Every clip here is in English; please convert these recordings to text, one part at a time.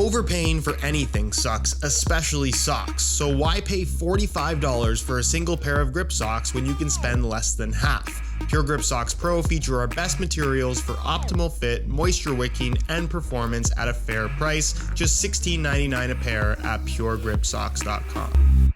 Overpaying for anything sucks, especially socks, so why pay $45 for a single pair of grip socks when you can spend less than half? Pure Grip Socks Pro feature our best materials for optimal fit, moisture wicking, and performance at a fair price, just $16.99 a pair at puregripsocks.com.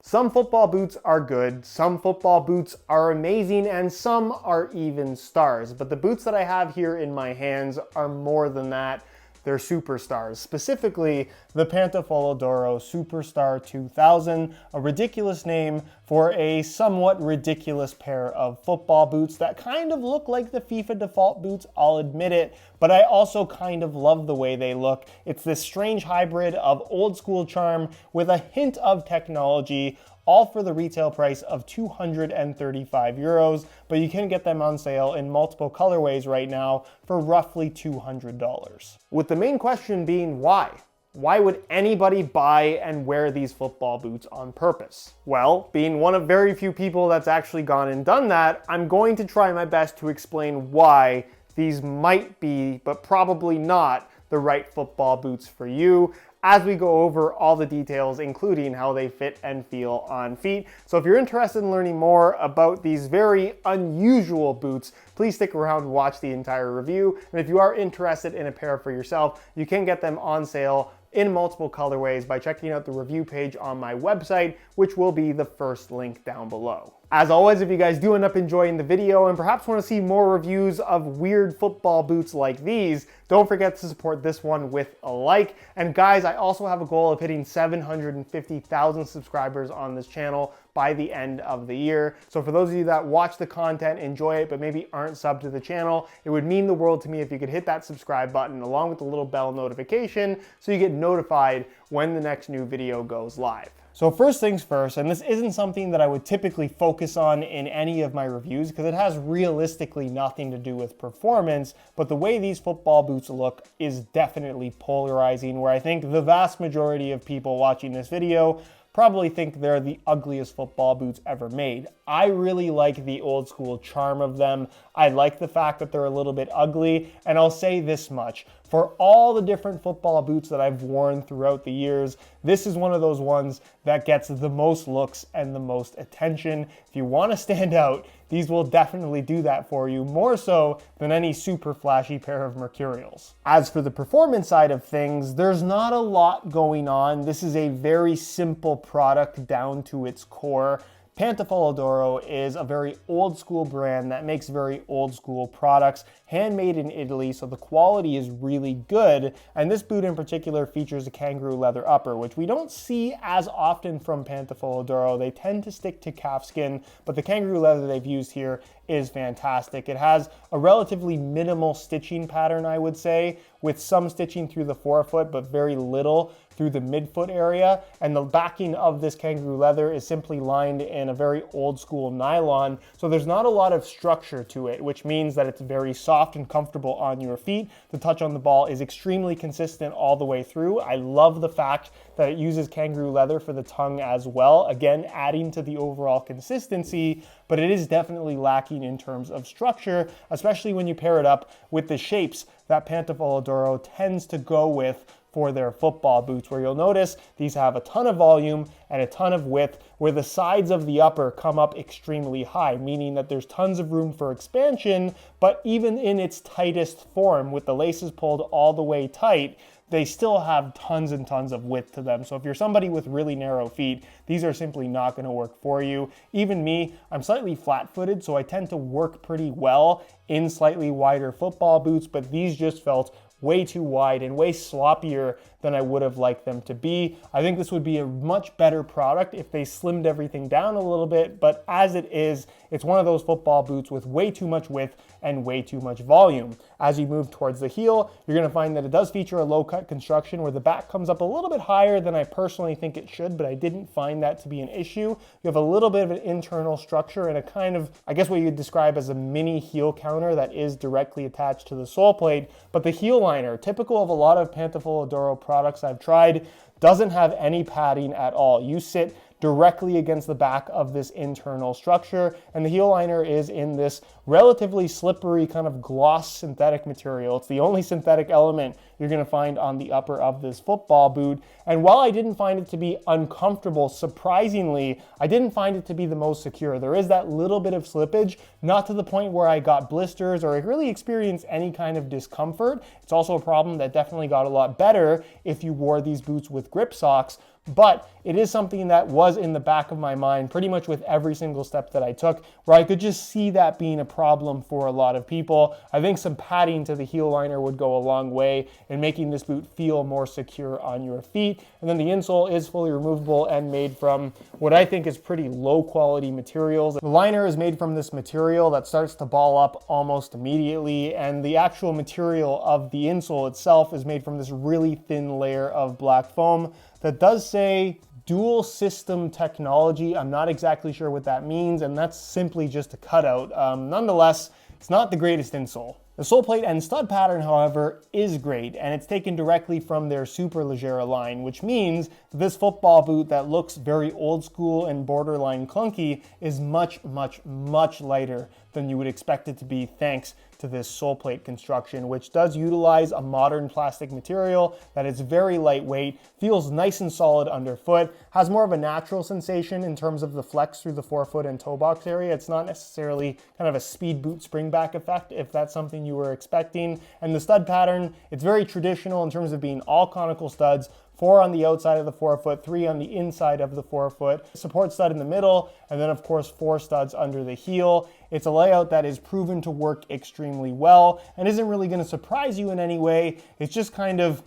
Some football boots are good, some football boots are amazing, and some are even stars. But the boots that I have here in my hands are more than that. They're superstars, specifically the Pantofola Superstar 2000, a ridiculous name for a somewhat ridiculous pair of football boots that kind of look like the FIFA default boots, I'll admit it, but I also kind of love the way they look. It's this strange hybrid of old school charm with a hint of technology, all for the retail price of 235 euros, but you can get them on sale in multiple colorways right now for roughly $200. With the main question being why? Why would anybody buy and wear these football boots on purpose? Well, being one of very few people that's actually gone and done that, I'm going to try my best to explain why these might be, but probably not, the right football boots for you, as we go over all the details, including how they fit and feel on feet. So if you're interested in learning more about these very unusual boots, please stick around and watch the entire review. And if you are interested in a pair for yourself, you can get them on sale in multiple colorways by checking out the review page on my website, which will be the first link down below. As always, if you guys do end up enjoying the video and perhaps want to see more reviews of weird football boots like these, don't forget to support this one with a like. And guys, I also have a goal of hitting 750,000 subscribers on this channel by the end of the year. So for those of you that watch the content, enjoy it, but maybe aren't subbed to the channel, it would mean the world to me if you could hit that subscribe button along with the little bell notification so you get notified when the next new video goes live. So first things first, and this isn't something that I would typically focus on in any of my reviews because it has realistically nothing to do with performance, but the way these football boots look is definitely polarizing, where I think the vast majority of people watching this video probably think they're the ugliest football boots ever made. I really like the old school charm of them. I like the fact that they're a little bit ugly, and I'll say this much. For all the different football boots that I've worn throughout the years, this is one of those ones that gets the most looks and the most attention. If you want to stand out, these will definitely do that for you, more so than any super flashy pair of Mercurials. As for the performance side of things, there's not a lot going on. This is a very simple product down to its core. Pantofola is a very old school brand that makes very old school products, handmade in Italy, so the quality is really good. And this boot in particular features a kangaroo leather upper, which we don't see as often from Pantofola. They tend to stick to calfskin, but the kangaroo leather they've used here is fantastic. It has a relatively minimal stitching pattern, I would say, with some stitching through the forefoot, but very little through the midfoot area. And the backing of this kangaroo leather is simply lined in a very old school nylon. So there's not a lot of structure to it, which means that it's very soft and comfortable on your feet. The touch on the ball is extremely consistent all the way through. I love the fact that it uses kangaroo leather for the tongue as well. Again, adding to the overall consistency, but it is definitely lacking in terms of structure, especially when you pair it up with the shapes that Pantofola tends to go with for their football boots, where you'll notice these have a ton of volume and a ton of width, where the sides of the upper come up extremely high, meaning that there's tons of room for expansion, but even in its tightest form, with the laces pulled all the way tight, they still have tons and tons of width to them. So if you're somebody with really narrow feet, these are simply not going to work for you. Even me, I'm slightly flat-footed, so I tend to work pretty well in slightly wider football boots, but these just felt way too wide and way sloppier than I would have liked them to be. I think this would be a much better product if they slimmed everything down a little bit, but as it is, it's one of those football boots with way too much width and way too much volume. As you move towards the heel, you're gonna find that it does feature a low cut construction where the back comes up a little bit higher than I personally think it should, but I didn't find that to be an issue. You have a little bit of an internal structure and a kind of, I guess what you'd describe as a mini heel counter that is directly attached to the sole plate, but the heel liner, typical of a lot of Pantofola products I've tried, doesn't have any padding at all. You sit directly against the back of this internal structure. And the heel liner is in this relatively slippery kind of gloss synthetic material. It's the only synthetic element you're going to find on the upper of this football boot. And while I didn't find it to be uncomfortable, surprisingly, I didn't find it to be the most secure. There is that little bit of slippage, not to the point where I got blisters or I really experienced any kind of discomfort. It's also a problem that definitely got a lot better if you wore these boots with grip socks. But it is something that was in the back of my mind pretty much with every single step that I took, where I could just see that being a problem for a lot of people. I think some padding to the heel liner would go a long way in making this boot feel more secure on your feet. And then the insole is fully removable and made from what I think is pretty low quality materials. The liner is made from this material that starts to ball up almost immediately, and the actual material of the insole itself is made from this really thin layer of black foam that does say dual system technology. I'm not exactly sure what that means, and that's simply just a cutout. Nonetheless, it's not the greatest insole. The sole plate and stud pattern, however, is great, and it's taken directly from their Superleggera line, which means that this football boot that looks very old school and borderline clunky is much, much, much lighter than you would expect it to be thanks to this sole plate construction, which does utilize a modern plastic material that is very lightweight, feels nice and solid underfoot, has more of a natural sensation in terms of the flex through the forefoot and toe box area. It's not necessarily kind of a speed boot springback effect, if that's something you were expecting. And the stud pattern, it's very traditional in terms of being all conical studs, 4 on the outside of the forefoot, 3 on the inside of the forefoot, support stud in the middle, and then of course 4 studs under the heel. It's a layout that is proven to work extremely well and isn't really going to surprise you in any way. It's just kind of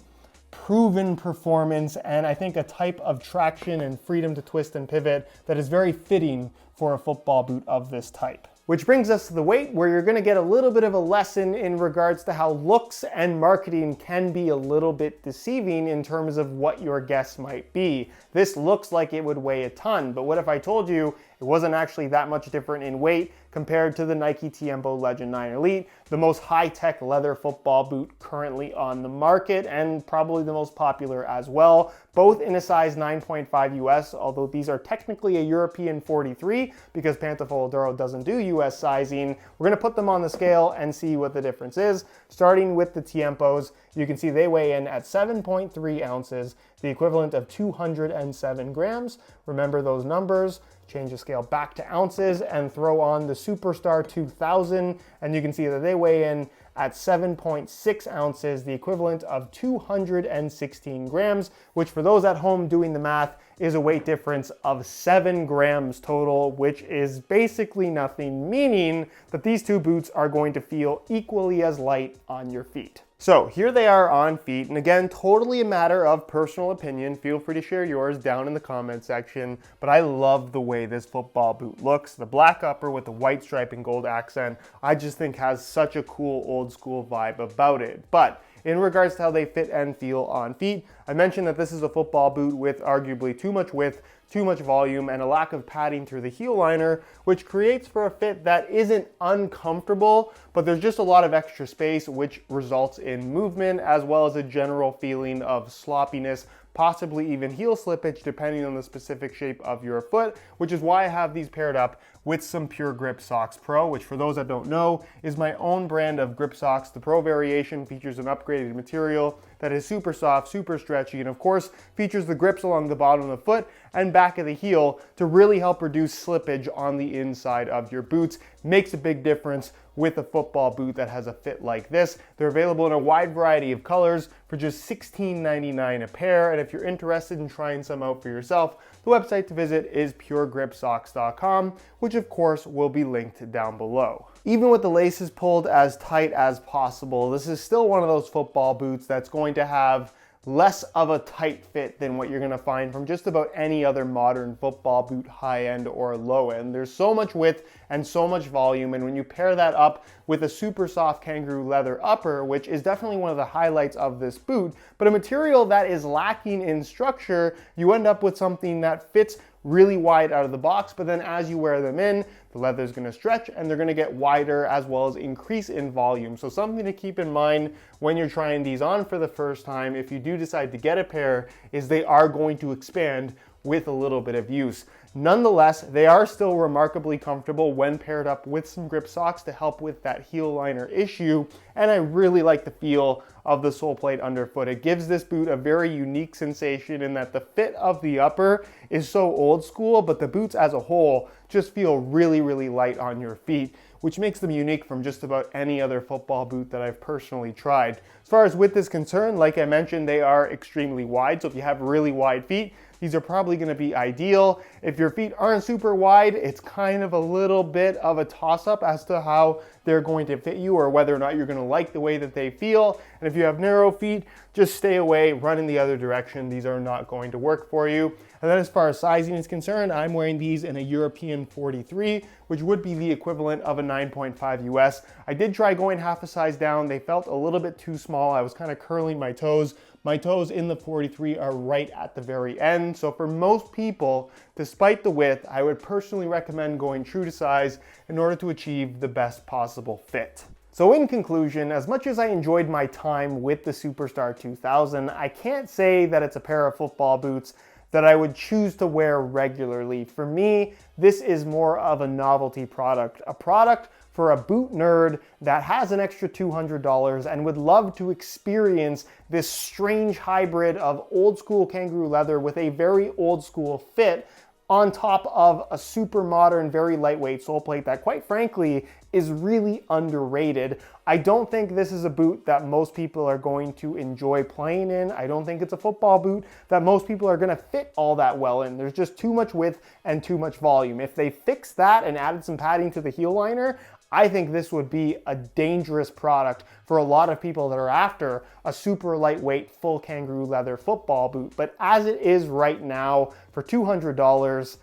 proven performance and I think a type of traction and freedom to twist and pivot that is very fitting for a football boot of this type. Which brings us to the weight, where you're going to get a little bit of a lesson in regards to how looks and marketing can be a little bit deceiving in terms of what your guess might be. This looks like it would weigh a ton, but what if I told you it wasn't actually that much different in weight compared to the Nike Tiempo Legend 9 Elite, the most high-tech leather football boot currently on the market and probably the most popular as well, both in a size 9.5 US, although these are technically a European 43 because Pantofola Duro doesn't do US sizing. We're gonna put them on the scale and see what the difference is. Starting with the Tiempos, you can see they weigh in at 7.3 ounces, the equivalent of 207 grams. Remember those numbers. Change the scale back to ounces and throw on the Superstar 2000, and you can see that they weigh in at 7.6 ounces, the equivalent of 216 grams, which for those at home doing the math is a weight difference of 7 grams total, which is basically nothing, meaning that these two boots are going to feel equally as light on your feet. So here they are on feet, and again, totally a matter of personal opinion. Feel free to share yours down in the comment section, but I love the way this football boot looks. The black upper with the white stripe and gold accent, I just think has such a cool old school vibe about it. But in regards to how they fit and feel on feet, I mentioned that this is a football boot with arguably too much width, too much volume, and a lack of padding through the heel liner, which creates for a fit that isn't uncomfortable, but there's just a lot of extra space, which results in movement as well as a general feeling of sloppiness, possibly even heel slippage depending on the specific shape of your foot, which is why I have these paired up with some Pure Grip Socks Pro, which for those that don't know is my own brand of grip socks. The Pro variation features an upgraded material that is super soft, super stretchy, and of course features the grips along the bottom of the foot and back of the heel to really help reduce slippage on the inside of your boots. Makes a big difference with a football boot that has a fit like this. They're available in a wide variety of colors for just $16.99 a pair, and if you're interested in trying some out for yourself, the website to visit is puregripsocks.com, which of course will be linked down below. Even with the laces pulled as tight as possible, this is still one of those football boots that's going to have less of a tight fit than what you're going to find from just about any other modern football boot, high end or low end. There's so much width and so much volume, and when you pair that up with a super soft kangaroo leather upper, which is definitely one of the highlights of this boot, but a material that is lacking in structure, you end up with something that fits really wide out of the box, but then as you wear them in, the leather is going to stretch and they're going to get wider as well as increase in volume. So something to keep in mind when you're trying these on for the first time, if you do decide to get a pair, is they are going to expand with a little bit of use. Nonetheless, they are still remarkably comfortable when paired up with some grip socks to help with that heel liner issue, and I really like the feel of the sole plate underfoot. It gives this boot a very unique sensation in that the fit of the upper is so old school, but the boots as a whole just feel really, really light on your feet, which makes them unique from just about any other football boot that I've personally tried. As far as width is concerned, like I mentioned, they are extremely wide, so if you have really wide feet, these are probably going to be ideal. If your feet aren't super wide, it's kind of a little bit of a toss-up as to how they're going to fit you or whether or not you're going to like the way that they feel. And if you have narrow feet, just stay away, run in the other direction. These are not going to work for you. And then as far as sizing is concerned, I'm wearing these in a European 43, which would be the equivalent of a 9.5 US. I did try going half a size down. They felt a little bit too small. I was kind of curling my toes. My toes in the 43 are right at the very end. So for most people, despite the width, I would personally recommend going true to size in order to achieve the best possible fit. So in conclusion, as much as I enjoyed my time with the Superstar 2000, I can't say that it's a pair of football boots that I would choose to wear regularly. For me, this is more of a novelty product, a product for a boot nerd that has an extra $200 and would love to experience this strange hybrid of old school kangaroo leather with a very old school fit on top of a super modern, very lightweight sole plate that, quite frankly, is really underrated. I don't think this is a boot that most people are going to enjoy playing in. I don't think it's a football boot that most people are gonna fit all that well in. There's just too much width and too much volume. If they fixed that and added some padding to the heel liner, I think this would be a dangerous product for a lot of people that are after a super lightweight, full kangaroo leather football boot. But as it is right now, for $200,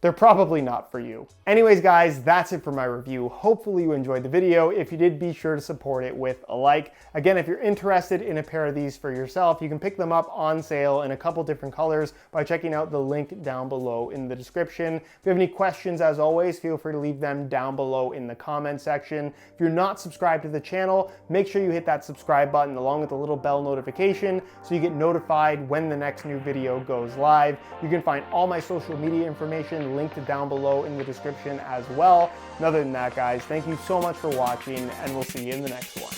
they're probably not for you. Anyways, guys, that's it for my review. Hopefully you enjoyed the video. If you did, be sure to support it with a like. Again, if you're interested in a pair of these for yourself, you can pick them up on sale in a couple different colors by checking out the link down below in the description. If you have any questions, as always, feel free to leave them down below in the comment section. If you're not subscribed to the channel, make sure you hit that subscribe button along with the little bell notification so you get notified when the next new video goes live. You can find all my social media information linked down below in the description as well. And other than that, guys, thank you so much for watching, and we'll see you in the next one.